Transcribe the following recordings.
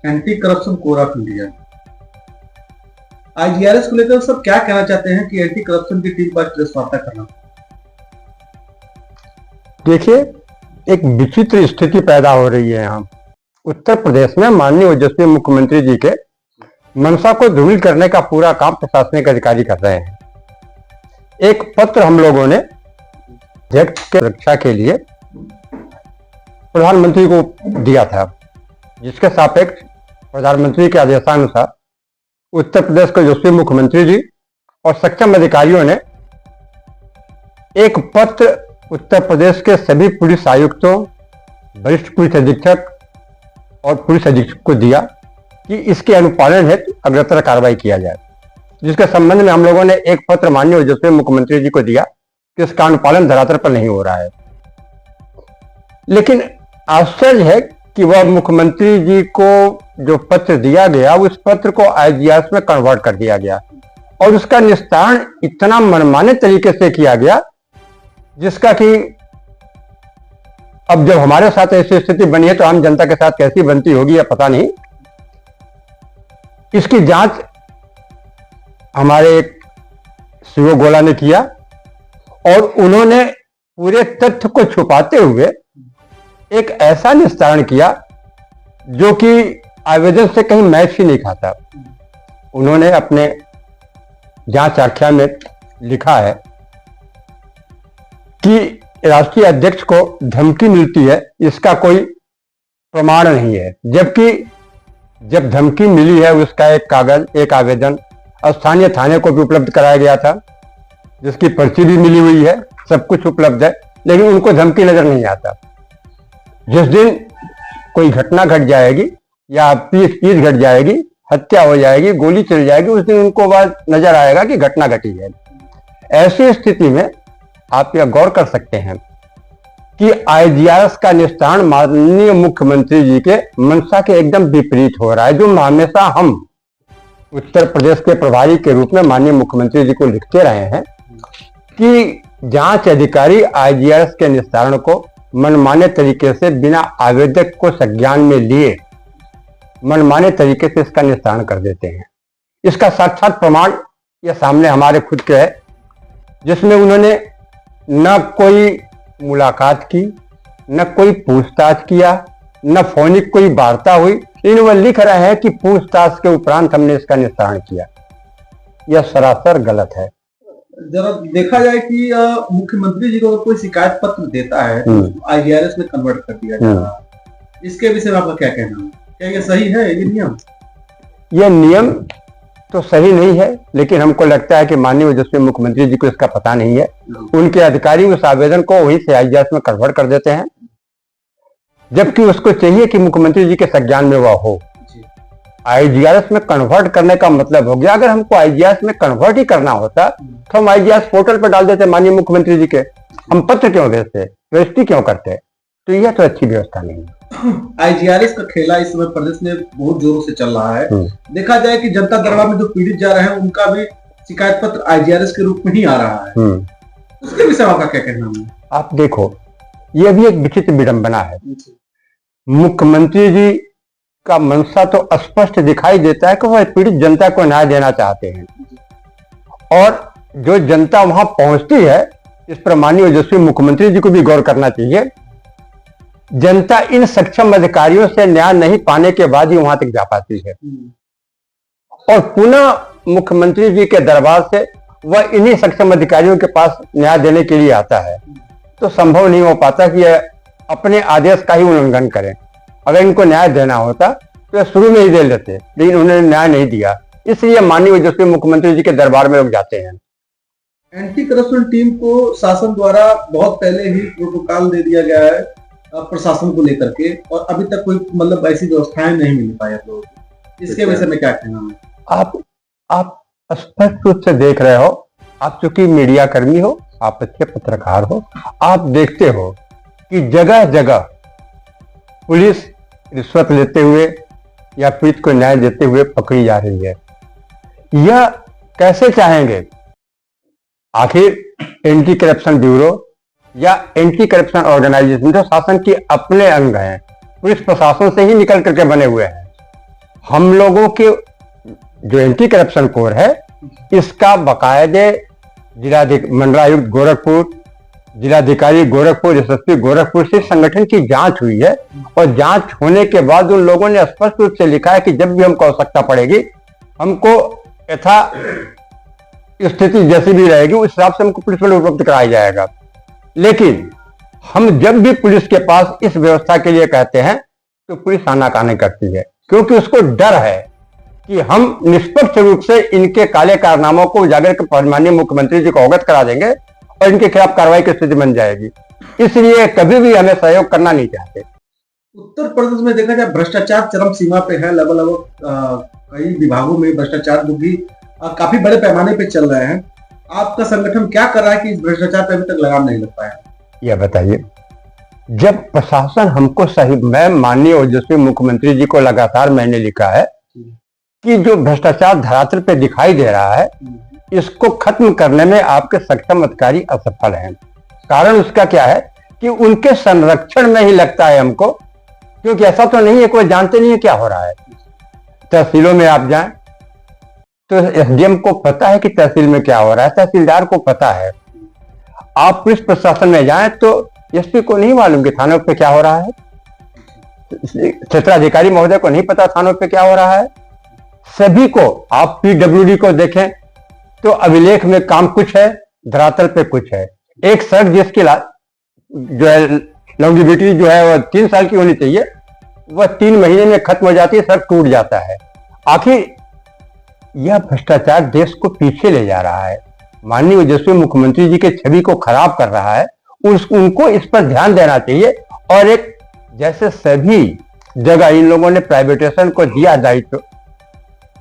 Anti corruption core of India, IGRS को लेकर सब क्या कहना चाहते हैं कि एंटी करप्शन की टीम पर प्रेस वार्ता करना? देखिए, एक विचित्र स्थिति पैदा हो रही है। यहाँ उत्तर प्रदेश में माननीय ओजस्वी मुख्यमंत्री जी के मंशा को धूमिल करने का पूरा काम प्रशासनिक अधिकारी कर रहे हैं। एक पत्र हम लोगों ने अध्यक्ष के रक्षा के लिए प्रधानमंत्री को दिया था, जिसके सापेक्ष प्रधानमंत्री के आदेशानुसार उत्तर प्रदेश के ओजस्वी मुख्यमंत्री जी और सक्षम अधिकारियों ने एक पत्र उत्तर प्रदेश के सभी पुलिस आयुक्तों, वरिष्ठ पुलिस अधीक्षक और पुलिस अधीक्षक को दिया कि इसके अनुपालन हेतु अग्रतर कार्रवाई किया जाए। जिसके संबंध में हम लोगों ने एक पत्र माननीय ओजस्वी मुख्यमंत्री जी को दिया कि इसका अनुपालन धरातल पर नहीं हो रहा है। लेकिन आश्चर्य है कि वह मुख्यमंत्री जी को जो पत्र दिया गया, उस पत्र को आईजीआरएस में कन्वर्ट कर दिया गया और उसका निस्तारण इतना मनमाने तरीके से किया गया, जिसका कि अब जब हमारे साथ ऐसी स्थिति बनी है तो आम जनता के साथ कैसी बनती होगी या पता नहीं। इसकी जांच हमारे एक सीओ गोला ने किया और उन्होंने पूरे तथ्य को छुपाते हुए एक ऐसा निस्तारण किया जो कि आवेदन से कहीं मैच ही नहीं खाता। उन्होंने अपने जांच आख्या में लिखा है कि राष्ट्रीय अध्यक्ष को धमकी मिलती है, इसका कोई प्रमाण नहीं है, जबकि जब धमकी मिली है उसका एक कागज, एक आवेदन स्थानीय थाने को भी उपलब्ध कराया गया था, जिसकी पर्ची भी मिली हुई है, सब कुछ उपलब्ध है, लेकिन उनको धमकी नजर नहीं आता। जिस दिन कोई घटना घट जाएगी या चीज घट जाएगी, हत्या हो जाएगी, गोली चल जाएगी, उस दिन उनको बात नजर आएगा कि घटना घटी है। ऐसी स्थिति में आप यह गौर कर सकते हैं कि आईजीआरएस का निस्तारण माननीय मुख्यमंत्री जी के मंशा के एकदम विपरीत हो रहा है। जो हमेशा हम उत्तर प्रदेश के प्रभारी के रूप में माननीय मुख्यमंत्री जी को लिखते रहे हैं कि जांच अधिकारी आईजीआरएस के निस्तारण को मनमाने तरीके से बिना आवेदक को संज्ञान में लिए मनमाने तरीके से इसका निस्तारण कर देते हैं। इसका साक्षात प्रमाण यह सामने हमारे खुद के है, जिसमें उन्होंने न कोई मुलाकात की, न कोई पूछताछ किया, न फोनिक कोई वार्ता हुई, लेकिन वह लिख रहे हैं कि पूछताछ के उपरांत हमने इसका निस्तारण किया। यह सरासर गलत है। जरा देखा जाए कि मुख्यमंत्री जी को अगर कोई शिकायत पत्र देता है तो आईजीआरएस में कन्वर्ट कर दिया जाता है, इसके विषय में आपका क्या कहना है? क्या ये सही है ये नियम? यह नियम तो सही नहीं है, लेकिन हमको लगता है कि माननीय ओजस्वी मुख्यमंत्री जी को इसका पता नहीं है। उनके अधिकारी उस आवेदन को वहीं से आईजीआरएस में कन्वर्ट कर देते हैं, जबकि उसको चाहिए कि मुख्यमंत्री जी के संज्ञान में वह हो। आईजीआरएस में कन्वर्ट करने का मतलब हो गया, अगर हमको आईजीआरएस में कन्वर्ट ही करना होता तो हम आईजीआरएस पोर्टल पर डाल देते माननीय मुख्यमंत्री जी के, हम पत्र क्यों भेजते, रजिस्ट्री क्यों करते? तो यह तो अच्छी व्यवस्था नहीं है। आईजीआरएस का खेला इस समय प्रदेश में बहुत जोरों से चल रहा है। देखा जाए कि जनता दरबार में जो पीड़ित जा रहे हैं उनका भी शिकायत पत्र आईजीआरएस के रूप में ही आ रहा है। उसके विषय में आपका क्या कहना है? आप देखो, यह भी एक विचित्र विडंबना है। मुख्यमंत्री जी का मंशा तो स्पष्ट दिखाई देता है कि वह पीड़ित जनता को न्याय देना चाहते हैं, और जो जनता वहां पहुंचती है, इस पर माननीय ओजस्वी मुख्यमंत्री जी को भी गौर करना चाहिए। जनता इन सक्षम अधिकारियों से न्याय नहीं पाने के बाद ही वहां तक जा पाती है, और पुनः मुख्यमंत्री जी के दरबार से वह इन्हीं सक्षम अधिकारियों के पास न्याय देने के लिए आता है। तो संभव नहीं हो पाता कि यह अपने आदेश का ही उल्लंघन करें। अगर इनको न्याय देना होता तो शुरू में ही दे लेते, लेकिन उन्होंने न्याय नहीं दिया, इसलिए माननीय ओजस्वी मुख्यमंत्री जी के दरबार में लोग जाते हैं। एंटी करप्शन टीम को शासन द्वारा बहुत पहले ही प्रोटोकॉल दे दिया गया है प्रशासन को लेकर के, और अभी तक कोई मतलब ऐसी व्यवस्थाएं नहीं मिल पाई आप लोगों को, इसके विषय में क्या कहना है? आप स्पष्ट रूप से देख रहे हो, आप चूंकि मीडिया कर्मी हो, आप अच्छे पत्रकार हो, आप देखते हो कि जगह जगह पुलिस रिश्वत लेते हुए या पीड़ित को न्याय देते हुए पकड़ी जा रही है। यह कैसे चाहेंगे? आखिर एंटी करप्शन ब्यूरो या एंटी करप्शन ऑर्गेनाइजेशन जो शासन के अपने अंग हैं, पुलिस प्रशासन से ही निकल करके बने हुए हैं, हम लोगों के जो एंटी करप्शन कोर है, इसका बाकायदे मंडलायुक्त गोरखपुर, जिलाधिकारी गोरखपुर, एसएसपी गोरखपुर से संगठन की जांच हुई है। और जांच होने के बाद उन लोगों ने स्पष्ट रूप से लिखा है कि जब भी हमको आवश्यकता पड़ेगी, हमको यथा स्थिति जैसी भी रहेगी उस हिसाब से हमको पुलिस बल उपलब्ध कराया जाएगा। लेकिन हम जब भी पुलिस के पास इस व्यवस्था के लिए कहते हैं तो पुलिस आनाकानी करती है, क्योंकि उसको डर है कि हम निष्पक्ष रूप से इनके काले कारनामों को उजागर कर माननीय मुख्यमंत्री जी को अवगत करा देंगे और इनके खिलाफ कार्रवाई की स्थिति बन जाएगी। इसलिए कभी भी हमें सहयोग करना नहीं चाहते। उत्तर प्रदेश में देखा जाए भ्रष्टाचार चरम सीमा पे है, लगभग कई विभागों में भ्रष्टाचार जो कि काफी बड़े पैमाने पे चल रहे हैं। आपका संगठन क्या कर रहा है कि इस भ्रष्टाचार पे अभी तक लगाम नहीं लग पाया? यह बताइए। जब प्रशासन हमको सही, मैं माननीय ओजस्वी मुख्यमंत्री जी को लगातार मैंने लिखा है कि जो भ्रष्टाचार धरातल पे दिखाई दे रहा है, इसको खत्म करने में आपके सक्षम अधिकारी असफल हैं। कारण उसका क्या है कि उनके संरक्षण में ही लगता है हमको, क्योंकि ऐसा तो नहीं है कोई जानते नहीं है क्या हो रहा है। तहसीलों में आप जाएं तो एसडीएम को पता है कि तहसील में क्या हो रहा है, तहसीलदार को पता है। आप पुलिस प्रशासन में जाएं तो एसपी को नहीं मालूम कि थानों पे क्या हो रहा है, क्षेत्राधिकारी महोदय को नहीं पता थानों पे क्या हो रहा है। सभी को, आप पीडब्ल्यूडी को देखें तो अभिलेख में काम कुछ है, धरातल पे कुछ है। एक सड़क जिसकी जो है लॉन्गिविटी जो है वह 3 साल की होनी चाहिए, वह 3 महीने में खत्म हो जाती है, सड़क टूट जाता है। आखिर यह भ्रष्टाचार देश को पीछे ले जा रहा है, माननीय ओजस्वी मुख्यमंत्री जी के छवि को खराब कर रहा है। उनको इस पर ध्यान देना चाहिए। और एक जैसे सभी जगह इन लोगों ने प्राइवेटाइजेशन को दिया दायित्व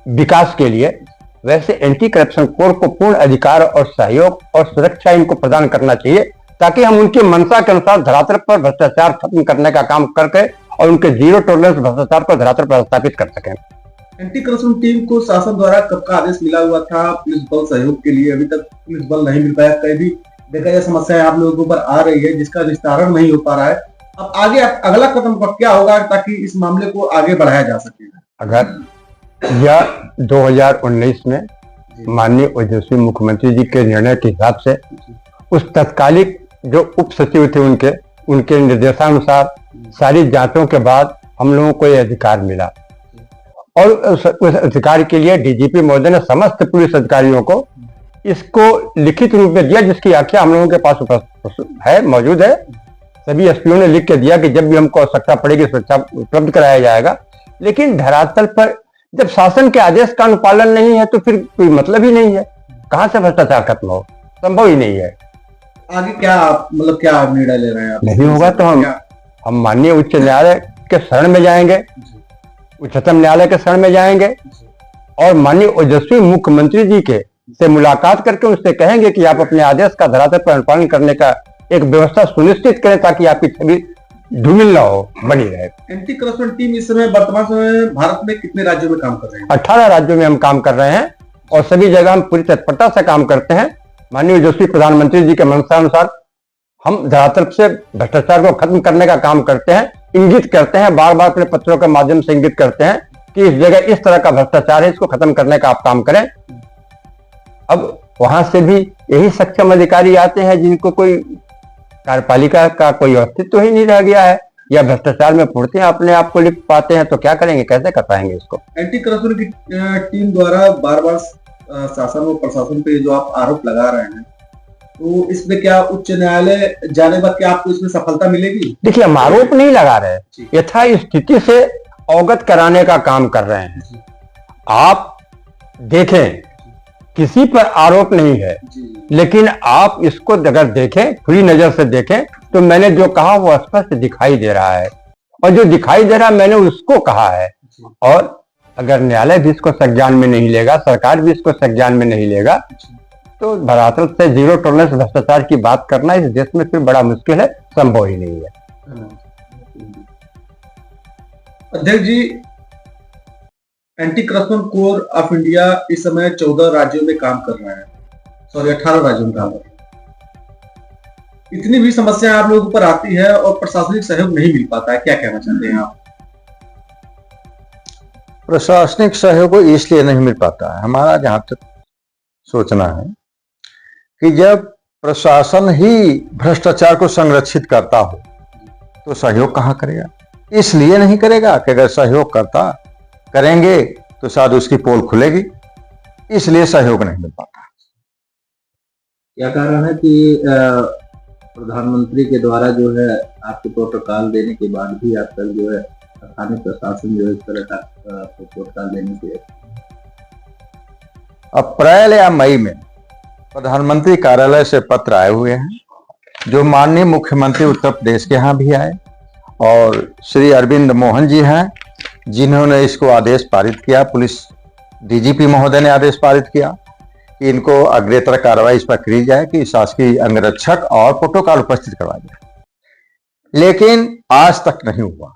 विकास के लिए, वैसे एंटी करप्शन कोर को पूर्ण अधिकार और सहयोग और सुरक्षा इनको प्रदान करना चाहिए, ताकि हम उनकी मंशा के अनुसार धरातल पर भ्रष्टाचार खत्म करने का काम करके और उनके जीरो टॉलरेंस भ्रष्टाचार को धरातल पर स्थापित कर सकें। एंटी करप्शन टीम को शासन द्वारा कब का आदेश मिला हुआ था पुलिस बल सहयोग के लिए? अभी तक पुलिस बल नहीं मिल पाया। कई भी देखा जाए समस्याएं आप लोगों के ऊपर आ रही है जिसका निस्तारण नहीं हो पा रहा है। अब आगे अगला कदम क्या होगा ताकि इस मामले को आगे बढ़ाया जा सके? अगर यह 2019 में माननीय ओजस्वी मुख्यमंत्री जी के निर्णय के हिसाब से उस तत्कालिक जो उप सचिव थे उनके निर्देशानुसार सारी जांचों के बाद हम लोगों को यह अधिकार मिला। और उस अधिकार के लिए डीजीपी महोदय ने समस्त पुलिस अधिकारियों को इसको लिखित रूप में दिया, जिसकी व्याख्या हम लोगों के पास है, मौजूद है। सभी एसपीओ ने लिख के दिया कि जब भी हमको आवश्यकता पड़ेगी सुरक्षा उपलब्ध कराया जाएगा। लेकिन धरातल पर जब शासन के आदेश का अनुपालन नहीं है तो फिर कोई मतलब ही नहीं है, कहां से भ्रष्टाचार खत्म हो, संभव ही नहीं है। आगे क्या क्या निर्णय ले रहे हैं आप? नहीं होगा तो हम माननीय उच्च न्यायालय के शरण में जाएंगे, उच्चतम न्यायालय के शरण में जाएंगे और माननीय ओजस्वी मुख्यमंत्री जी के से मुलाकात करके उससे कहेंगे कि आप अपने आदेश का धरातल पर अनुपालन करने का एक व्यवस्था सुनिश्चित करें, ताकि आपकी छवि धूमिल न हो, बनी रहे। एंटी करप्शन टीम इस समय वर्तमान समय भारत में कितने राज्यों में काम कर रहे हैं? 18 राज्यों में हम काम कर रहे हैं और सभी जगह हम पूरी तत्परता से काम करते हैं। माननीय ओजस्वी प्रधानमंत्री जी के मंशानुसार हम धरातल से भ्रष्टाचार को खत्म करने का काम करते हैं, इंगित करते हैं, बार बार अपने पत्रों के माध्यम से इंगित करते हैं कि इस जगह इस तरह का भ्रष्टाचार है, इसको खत्म करने का आप काम करें। अब वहां से भी यही सक्षम अधिकारी आते हैं जिनको कोई कार्यपालिका का कोई अस्तित्व ही नहीं रह गया है, या भ्रष्टाचार में पूर्णतः अपने आप को लिख पाते हैं, तो क्या करेंगे, कैसे कर पाएंगे इसको? एंटी करप्शन की टीम द्वारा बार बार शासन और प्रशासन पे जो आप आरोप लगा रहे हैं, तो इसमें क्या उच्च न्यायालय जाने बाद क्या आपको इसमें सफलता मिलेगी? देखिए, हम आरोप नहीं लगा रहे, यथा स्थिति से अवगत कराने का काम कर रहे हैं। आप देखें, किसी पर आरोप नहीं है, लेकिन आप इसको अगर देखें, खुली नजर से देखें, तो मैंने जो कहा वो स्पष्ट दिखाई दे रहा है, और जो दिखाई दे रहा है मैंने उसको कहा है। और अगर न्यायालय भी इसको संज्ञान में नहीं लेगा, सरकार भी इसको संज्ञान में नहीं लेगा, तो धरातल से जीरो टॉलरेंस भ्रष्टाचार की बात करना इस देश में फिर बड़ा मुश्किल है, संभव ही नहीं है। अध्यक्ष जी, anti corruption core of India इस समय 14 राज्यों में काम कर रहा है, 18 राज्यों में काम कर रहा है। इतनी भी समस्याएं आप लोगों पर आती है और प्रशासनिक सहयोग नहीं मिल पाता है, क्या कहना चाहते हैं आप? प्रशासनिक सहयोग इसलिए नहीं मिल पाता है, हमारा जहां तक सोचना है कि जब प्रशासन ही भ्रष्टाचार को संरक्षित करता हो तो सहयोग कहां करेगा। इसलिए नहीं करेगा कि अगर सहयोग करेंगे तो शायद उसकी पोल खुलेगी, इसलिए सहयोग नहीं मिल पाता। क्या कारण है कि प्रधानमंत्री के द्वारा जो है आपको प्रोटोकॉल देने के बाद भी आजकल जो है स्थानीय प्रशासन जो है इस तरह का प्रोटोकॉल देने के अप्रैल या मई में प्रधानमंत्री कार्यालय से पत्र आए हुए हैं, जो माननीय मुख्यमंत्री उत्तर प्रदेश के यहाँ भी आए और श्री अरविंद मोहन जी हैं जिन्होंने इसको आदेश पारित किया। पुलिस डीजीपी महोदय ने आदेश पारित किया कि इनको अग्रेतर कार्रवाई इस पर की जाए कि शासकीय अंगरक्षक और प्रोटोकॉल उपस्थित करवाया जाए, लेकिन आज तक नहीं हुआ।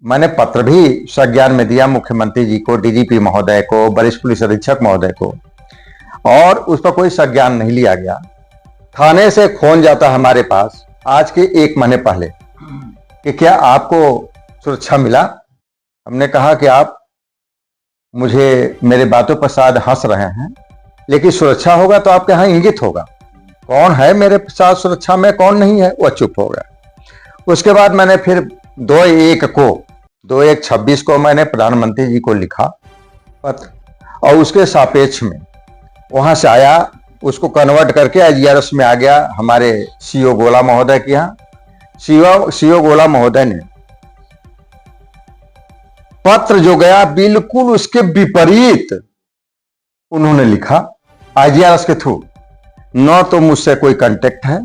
मैंने पत्र भी संज्ञान में दिया मुख्यमंत्री जी को, डीजीपी महोदय को, वरिष्ठ पुलिस अधीक्षक महोदय को, और उस पर कोई संज्ञान नहीं लिया गया। थाने से फोन जाता हमारे पास आज के 1 महीने पहले कि क्या आपको सुरक्षा मिला। हमने कहा कि आप मुझे मेरे बातों पर शायद हंस रहे हैं, लेकिन सुरक्षा होगा तो आपके यहाँ इंगित होगा कौन है मेरे साथ सुरक्षा में, कौन नहीं है। वह चुप हो गया। उसके बाद मैंने फिर 2/1/26 को मैंने प्रधानमंत्री जी को लिखा पत्र, और उसके सापेक्ष में वहां से आया, उसको कन्वर्ट करके IGRS में आ गया हमारे CO गोला महोदय के यहाँ। CO गोला महोदय ने पत्र जो गया बिल्कुल उसके विपरीत उन्होंने लिखा IGRS के थ्रू। न तो मुझसे कोई कांटेक्ट है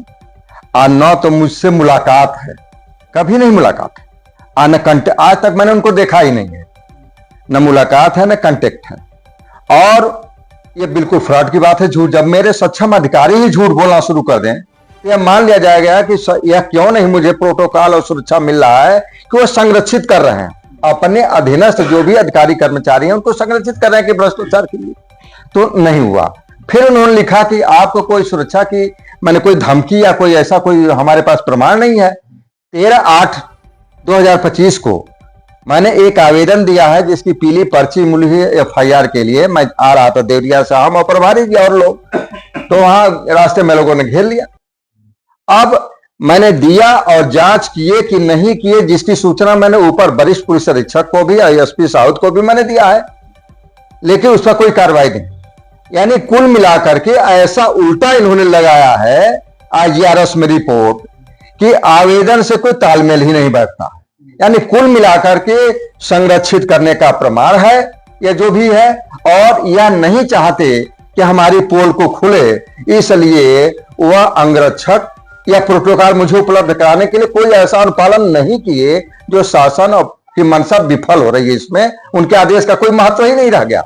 और न तो मुझसे मुलाकात है, कभी नहीं मुलाकात है, आज तक मैंने उनको देखा ही नहीं है, न मुलाकात है न कांटेक्ट है। और ये बिल्कुल फ्रॉड की बात है, झूठ। जब मेरे सक्षम अधिकारी ही झूठ बोलना शुरू कर दें तो यह मान लिया जाएगा कि यह क्यों नहीं मुझे प्रोटोकॉल और सुरक्षा मिल रहा है कि वो संरक्षित कर रहे हैं अपने अधीनस्थ जो भी अधिकारी कर्मचारी हैं उनको संरक्षित कर रहे हैं कि भ्रष्टाचार के लिए, तो नहीं हुआ। फिर उन्होंने लिखा कि आपको कोई सुरक्षा की मैंने कोई धमकी या कोई ऐसा कोई हमारे पास प्रमाण नहीं है। 13/8/2025 को मैंने एक आवेदन दिया है जिसकी पीली पर्ची मिली है FIR के लिए। मैं आ रहा था देवरिया से, हम और प्रभारी जी और लोग, तो वहां रास्ते में लोगों ने घेर लिया। अब मैंने दिया और जांच किए कि नहीं किए, जिसकी सूचना मैंने ऊपर वरिष्ठ पुलिस अधीक्षक को भी, ISP साउथ को भी मैंने दिया है, लेकिन उस पर कोई कार्रवाई नहीं। यानी कुल मिलाकर के ऐसा उल्टा इन्होंने लगाया है IGRS में रिपोर्ट कि आवेदन से कोई तालमेल ही नहीं बैठता। यानी कुल मिलाकर के संरक्षित करने का प्रमाण है या जो भी है, और यह नहीं चाहते कि हमारी पोल को खुले, इसलिए वह अंगरक्षक या प्रोटोकॉल मुझे उपलब्ध कराने के लिए कोई ऐसा अनुपालन नहीं किए जो शासन की मंशा विफल हो रही है। इसमें उनके आदेश का कोई महत्व ही नहीं रह गया,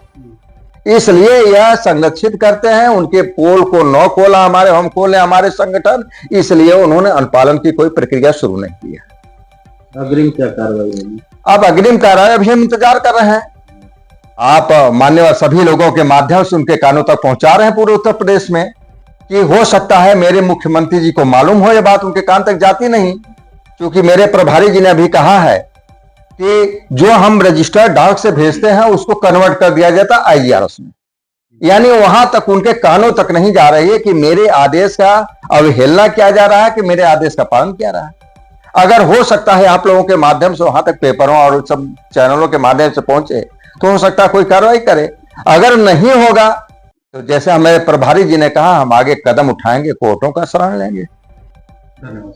इसलिए यह संरक्षित करते हैं। उनके पोल को न खोला हम खोले हमारे संगठन, इसलिए उन्होंने अनुपालन की कोई प्रक्रिया शुरू नहीं की है। अग्रिम क्या कार्रवाई होगी? अब अग्रिम कार्रवाई अभी हम इंतजार कर रहे हैं। आप मान्यवर सभी लोगों के माध्यम से उनके कानों तक पहुंचा रहे हैं पूरे उत्तर प्रदेश में, कि हो सकता है मेरे मुख्यमंत्री जी को मालूम हो, यह बात उनके कान तक जाती नहीं, क्योंकि मेरे प्रभारी जी ने अभी कहा है कि जो हम रजिस्टर्ड डाक से भेजते हैं उसको कन्वर्ट कर दिया जाता है IGRS में। यानी वहां तक उनके कानों तक नहीं जा रही है कि मेरे आदेश का अवहेलना किया जा रहा है कि मेरे आदेश का पालन किया रहा है। अगर हो सकता है आप लोगों के माध्यम से वहां तक पेपरों और सब चैनलों के माध्यम से पहुंचे तो हो सकता है कोई कार्रवाई करे। अगर नहीं होगा तो जैसे हमारे प्रभारी जी ने कहा, हम आगे कदम उठाएंगे, कोर्टों का शरण लेंगे। धन्यवाद।